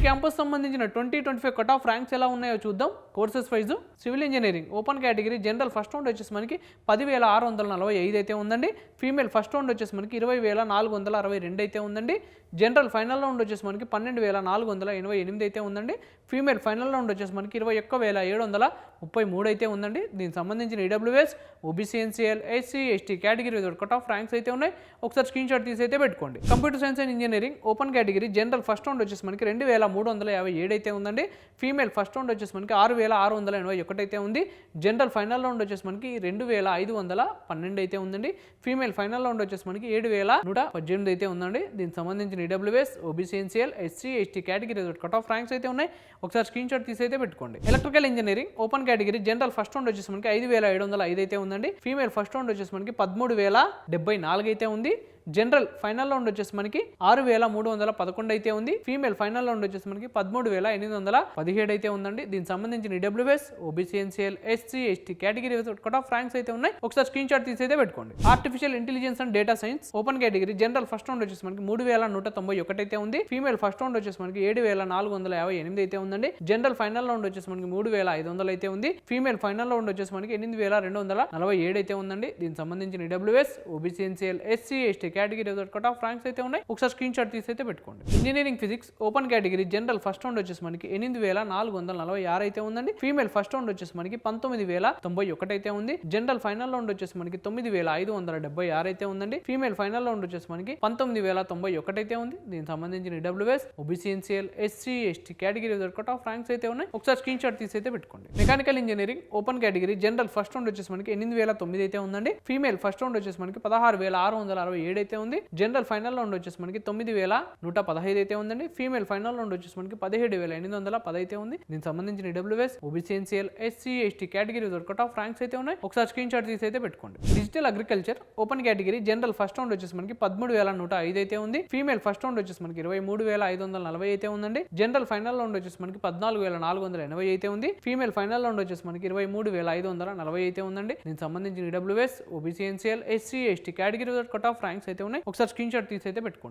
Campus సంబంధించిన 2025 cut off ranks ఎలా ఉన్నాయో చూద్దాం. Courses wise civil engineering open category general first round వచ్చేసి మనకి 10,645 అయితే ఉందండి. ఫీమేల్ ఫస్ట్ రౌండ్ వచ్చేసి మనకి 20,462 అయితే ఉందండి. జనరల్ ఫైనల్ రౌండ్ వచ్చేసి మనకి 12,488 అయితే ఉందండి. ఫీమేల్ ఫైనల్ రౌండ్ వచ్చేసి మనకి 21,733 అయితే ఉందండి. దీనికి సంబంధించిన EWS, OBC, NCL, SC, ST category cut off ranks అయితే ఉన్నాయి. ఒకసారి స్క్రీన్ షాట్ తీసి అయితే పెట్టుకోండి. Computer science and engineering open category general first round వచ్చేసి మనకి 2,357 అయితే ఉందండి. ఫీమేల్ ఫస్ట్ రౌండ్ వచ్చేసి మనకి 6,681 అయితే ఉంది. జనరల్ ఫైనల్ రౌండ్ వచ్చేసి మనకి 2,512 అయితే ఉందండి. ఫీమేల్ ఫైనల్ రౌండ్ వచ్చేసి మనకి 7,118 అయితే ఉందండి. దీనికి సంబంధించిన EWS, OBC, NCL, SC, ST category cut off ranks అయితే ఉన్నాయి. ఒకసారి స్క్రీన్ షాట్ తీసి అయితే పెట్టుకోండి. Electrical engineering open category general first round వచ్చేసి మనకి 5,705 అయితే ఉందండి. ఫీమేల్ ఫస్ట్ రౌండ్ వచ్చేసి మనకి 13,074 అయితే ఉంది. జనరల్ ఫైనల్ రౌండ్ వచ్చేసి మనకి 6,311 అయితే ఉంది. ఫీమేల్ ఫైనల్ రౌండ్ వచ్చేసి మనకి 13,817 అయితే ఉందండి. దీనికి సంబంధించిన EWS, OBC, NCL, SC, ST category cut off ranks అయితే ఉన్నాయి. ఒకసారి స్క్రీన్ షాట్ తీసి అయితే పెట్టుకోండి. Artificial intelligence and data science open category general first round వచ్చేసి మనకి 3,191 అయితే ఉంది. ఫీమేల్ ఫస్ట్ రౌండ్ వచ్చేసి మనకి 7,458 అయితే ఉందండి. జనరల్ ఫైనల్ రౌండ్ వచ్చేసి మనకి 3,500 అయితే ఉంది. ఫీమేల్ ఫైనల్ రౌండ్ వచ్చేసి మనకి 8,247 అయితే ఉందండి. దీనికి సంబంధించిన EWS, OBC, NCL, SC, ST category cut off ranks అయితే ఉన్నాయి. ఒకసారి స్క్రీన్ షాట్ తీసి అయితే పెట్టుకోండి. Engineering physics open category general first round వచ్చేసి మనకి 8,446 అయితే ఉందండి. ఫీమేల్ ఫస్ట్ రౌండ్ వచ్చేసి మనకి 19,091 అయితే ఉంది. జనరల్ ఫైనల్ రౌండ్ వచ్చేసి మనకి 9,576 అయితే ఉందండి. ఫీమేల్ ఫైనల్ రౌండ్ వచ్చేసి మనకి 19,091 అయితే ఉంది. దీనికి సంబంధించిన EWS, OBC, NCL, SC, ST category cut off ranks అయితే ఉన్నాయి. ఒకసారి స్క్రీన్ షాట్ తీసి అయితే పెట్టుకోండి. Mechanical engineering open category general first round వచ్చేసి మనకి 8,009 అయితే ఉందండి. ఫీమేల్ ఫస్ట్ రౌండ్ వచ్చేసి మనకి 16,667 అయితే ఉంది. జనరల్ ఫైనల్ రౌండ్ వచ్చేసి మనకి 9,115 అయితే ఉందండి. ఫీమేల్ ఫైనల్ రౌండ్ వచ్చేసి మనకి 17,810 అయితే ఉంది. దీనికి సంబంధించిన EWS, OBC, NCL, SC, ST category cut off ranks అయితే ఉన్నాయి. ఒకసారి స్క్రీన్ షాట్ తీసి అయితే పెట్టుకోండి. Digital agriculture open category general first round వచ్చేసి మనకి 13,105 అయితే ఉంది. ఫీమేల్ ఫస్ట్ రౌండ్ వచ్చేసి మనకి 23,540 అయితే ఉందండి. జనరల్ ఫైనల్ రౌండ్ వచ్చేసి మనకి 14,480 అయితే ఉంది. ఫీమేల్ ఫైనల్ రౌండ్ వచ్చేసి మనకి 23,540 అయితే ఉందండి. దీనికి సంబంధించిన EWS, OBC, NCL, SC, ST category cut off ranks అయితే ఉన్నాయి. ఒకసారి స్క్రీన్ షాట్ తీసి అయితే పెట్టుకోండి.